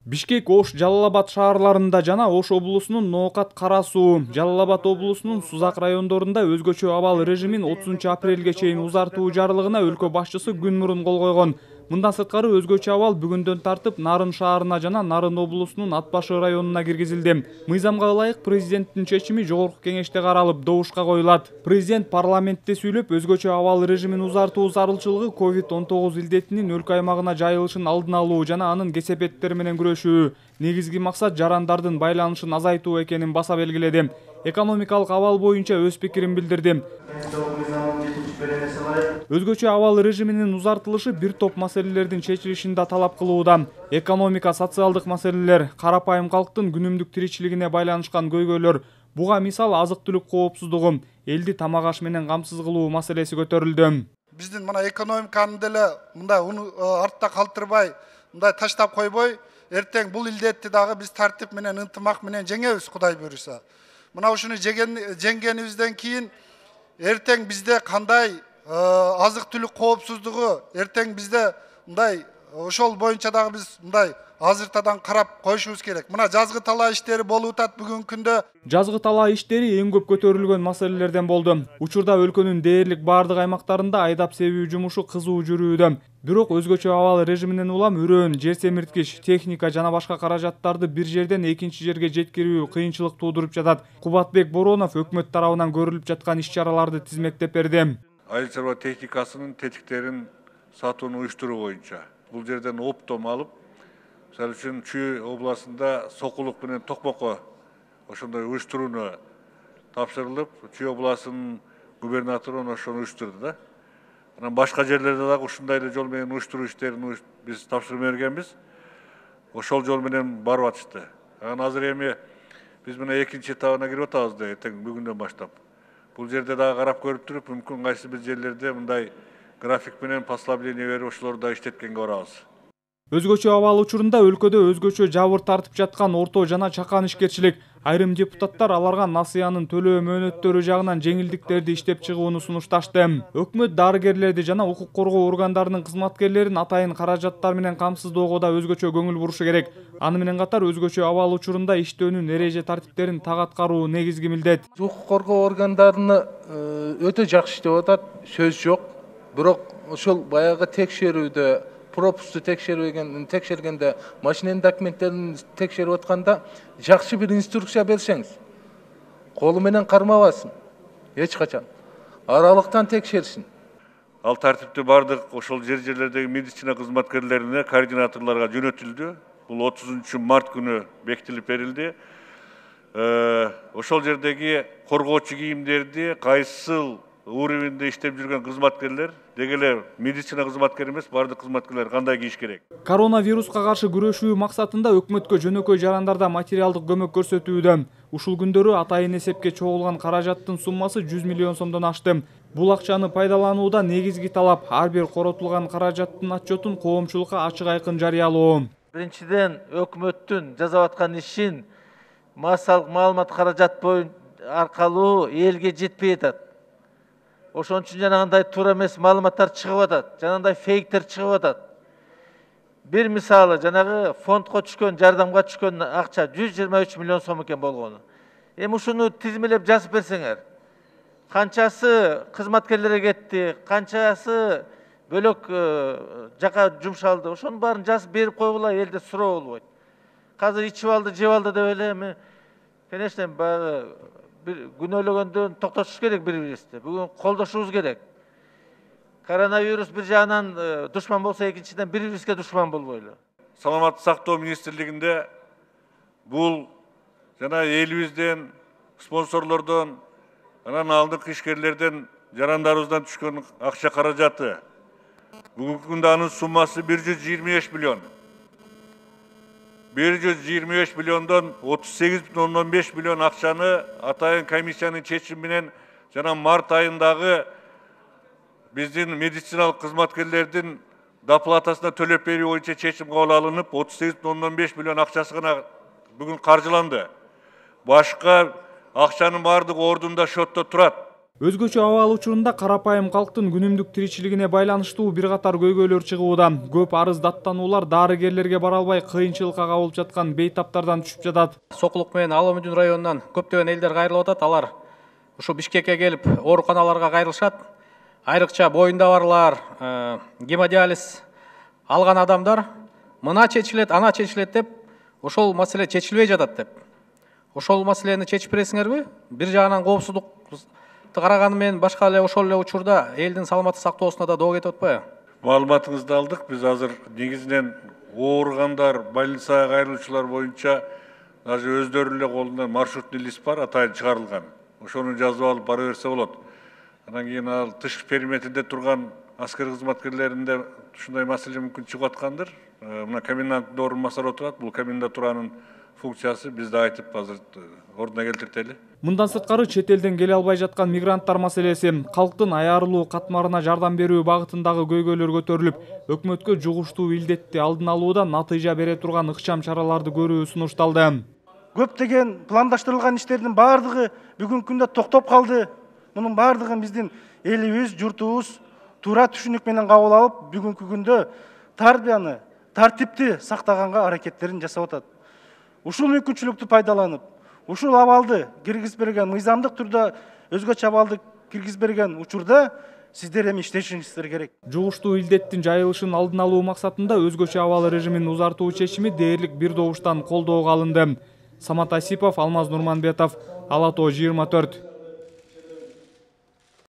Бишкек, Ош, Жалал Абад шаарларында жана Ош облусунун Ноокат, Кара Суу, Жалал Абад облусунун Сузак райондорунда өзгөчө абал режимин 30-апрелге чейин узартуу жарлыгына өлкө башчысы күн мурун кол койгон. Мындан сырткары өзгөчө абал бүгүндөн тартып Нарын шаарына жана Нарын облусунун Ат Башы районуна киргизилди. Мыйзамга ылайык президенттин чечими жогорку кеңеште каралып, добушка коюлат. Президент парламентте сүйлөп, өзгөчө абал режимин узартуу зарылчылыгы COVID-19 илдетинин өлкө аймагына жайылышын алдын алуу жана анын кесепеттери менен күрөшүү. Негизги максат жарандардын байланышын азайтуу экенин баса белгиледи. Экономикалык абал боюнча өз пикирин билдирди. Өзгөчө абал режиминин узартылышы бир топ маселелердин чечилишин да талап кылууда. Экономика, социалдык маселелер, карапайым калктын күнүмдүк тиричилигине байланышкан көйгөйлөр. Буга мисал азык-түлүк коопсуздугу, элди тамак аш менен камсыз кылуу маселеси көтөрүлдү. Биздин мына экономиканы деле мындай артта калтырбай, мындай таштап койбой, эртең бул илдетти дагы биз тартип менен, ынтымак менен жеңебиз, Кудай буйруса. Мына ушуну жеңгенибизден кийин эртең бизде кандай азык-түлүк коопсуздугу, эртең бизде мындай ошол боюнча дагы биз мындай азыртадан карап коюшубуз керек. Мына жазгы талаа иштери болуп атат бүгүнкү күндө. Жазгы талаа иштери эң көп көтөрүлгөн маселелерден болду. Учурда өлкөнүн дээрлик бардык аймактарында айдап себүү жумушу кызуу жүрүүдө. Бирок өзгөчө абал режиминен улам үрөөн, жер семирткич, техника жана башка каражаттарды бир жерден экинчи жерге жеткирүү кыйынчылык туудуруп жатат. Кубатбек Боронов өкмөт тарабынан көрүлүп жаткан иш-чараларды тизмектеп берди. Айыл чарба техникасынын тетиктерин сатууну уюштуруу боюнча бул жерден оптом алып, мисалы үчүн Чүй областында Сокулук менен Токмокко ошондой уюштурууну тапшырылып, Чүй областынын губернатору ошону уюштурду да. Анан башка жерлерде дагы ушундай эле жол менен уюштуруу иштерин биз тапшырып бергенбиз. Ошол жол менен барып атышты. Анан азыр эми биз мына экинчи этабына кирип атабыз да, эртең бүгүндөн баштап. Бул жерде дагы карап көрүп туруп, мүмкүн кайсы бир жерлерде мындай график менен послабление берип ошолорду да иштеткенге барабыз. Өзгөчө абал учурунда өлкөдө өзгөчө жабыр тартып жаткан орто жана чакан ишкерчилик. Айрым депутаттар аларга насыянын төлөө мөөнөттөрү жагынан жеңилдиктерди иштеп чыгууну сунушташты. Өкмөт дарыгерлерди жана укук коргоо органдарынын кызматкерлерин атайын каражаттар менен камсыздоого да өзгөчө көңүл бурушу керек. Аны менен катар өзгөчө абал учурунда иштөөнүн эреже тартиптерин так аткаруу негизги милдет. Укук коргоо органдарыны өтө жакшы иштеп атат, сөз жок. Бирок ошол баягы текшерүүдө пропусту текшергенде, машиненин документтерин текшерип атканда жакшы бир инструкция берсеңиз, колу менен кармабасын, эч качан. Аралыктан текшерсин. Ал тартипти бардык ошол жерлердеги медицина кызматкерлерине, координаторлорго жөнөтүлдү. Бул 30 март күнү бекитилип берилди. Ошол жердеги коргоочу кийимдерди кайсыл уровенде иштеп жүргөн кызматкерлер, деги эле медицина кызматкери эмес, бардык кызматкерлер кандай кийиш керек? Коронавируска каршы күрөшүү максатында өкмөткө жөнөкөй жарандарда материалдык көмөк көрсөтүүдө. Ушул күндөрү атайын эсепке чогулган каражаттын суммасы 100 миллион сомдон ашты. Бул акчаны пайдаланууда негизги талап ар бир коротулган каражаттын отчетун коомчулукка ачык айкын жарыялоо. Биринчиден, өкмөттүн жасап аткан ишин массалык маалымат каражат аркылуу элге жетпей атат. Ошон үчүн жанагындай туура эмес маалыматтар чыгып атат, жанагындай фейктер чыгып атат. Бир мисалы, жанагы фондко түшкөн, жардамга түшкөн акча 123 миллион сом экен болгону. Эми ушуну тизмелеп жазып берсеңер, канчасы кызматкерлерге кетти, канчасы бөлөк жака жумшалды, ошонун баарын жазып берип койгула, элде суроо болбойт. Азыр ичип алды, жеп алды деп эле эми, конечно, баягы күнөөлөгөндөн токтотуш керек бири-бирибизди. Бүгүн колдошубуз керек. Коронавирус бир жагынан душман болсо, экинчиден бири-бирибизге душман болбойлу. Саламаттык сактоо министрлигинде бул жана элибизден, спонсорлордон, анан алдыңкы ишкерлерден, жарандарыбыздан түшкөн акча каражаты. Бүгүнкү күндө анын суммасы 125 миллион. 125 миллиондон 38,5 миллион акчаны атайын комиссиянын чечими менен жана март айындагы биздин медициналык кызматкерлердин доплатасына төлөп берүү боюнча чечим кабыл алынып, 38,5 миллион акчасы гана бүгүн каржыланды. Башка акчанын бардыгы ордунда, шотто турат. Өзгөчө абал учурунда карапайым калктын күнүмдүк тиричилигине байланыштуу бир катар көйгөйлөр чыгууда. Көп арыз даттануулар дарыгерлерге бара албай кыйынчылыкка кабылып жаткан бейтаптардан түшүп жатат. Сокулук менен Алымүдүн районунан көптөгөн элдер кайрылып атат. Алар ушу Бишкекке келип ооруканаларга кайрылышат. Айрыкча боюнда барлар, гемодиализ алган адамдар мына чечилет, ана чечилет деп, ошол маселе чечилбей жатат деп. Ошол маселени чечип бересиңерби? Бир жагынан коопсуздукты караганы менен башка эле ошол эле учурда элдин саламаттык сактоосуна да доо кетип атпайбы? Маалыматыңызды алдык. Биз азыр негизинен ооругандар, больницага кайрылуучулар боюнча даже өздөрүнүн эле колунда маршрутный лист бар, атайын чыгарылган. Ошону жазып алып бара берсе болот. Анан кийин ал тышкы периметрде турган аскер кызматкерлеринде ушундай маселе мүмкүн чыгып аткандыр. Мына коменданттын орун басары отурат. Бул комендатуранын функциясы бизде айтып азыр ордуна келтиртели. Мындан сырткары чет элден келе албай жаткан мигранттар маселеси, калктын аярылуу катмарына жардам берүү багытындагы көйгөйлөр көтөрүлүп, өкмөткө жугуштуу илдетти алдын алууда натыйжа бере турган ыкчам чараларды көрүү сунушталды. Көптөгөн пландаштырылган иштердин баардыгы бүгүнкү күндө токтоп калды. Мунун баардыгын биздин элибиз, журтубуз туура түшүнүк менен кабыл алып, бүгүнкү күндө тарбияны, тартипти сактаганга аракеттерин жасап атат. Ушул мүмкүнчүлүктү пайдаланып, ушул абалды киргизип берген, мыйзамдык түрдө өзгөчө абалды киргизип берген учурда сиздер эми иштешиңиздер керек. Жугуштуу илдеттин жайылышын алдын алуу максатында өзгөчө абал режимин узартуу чечими дээрлик бир добуштан колдоого алынды. Самат Асипов, Алмаз Нурманбетов, Ала Тоо 24.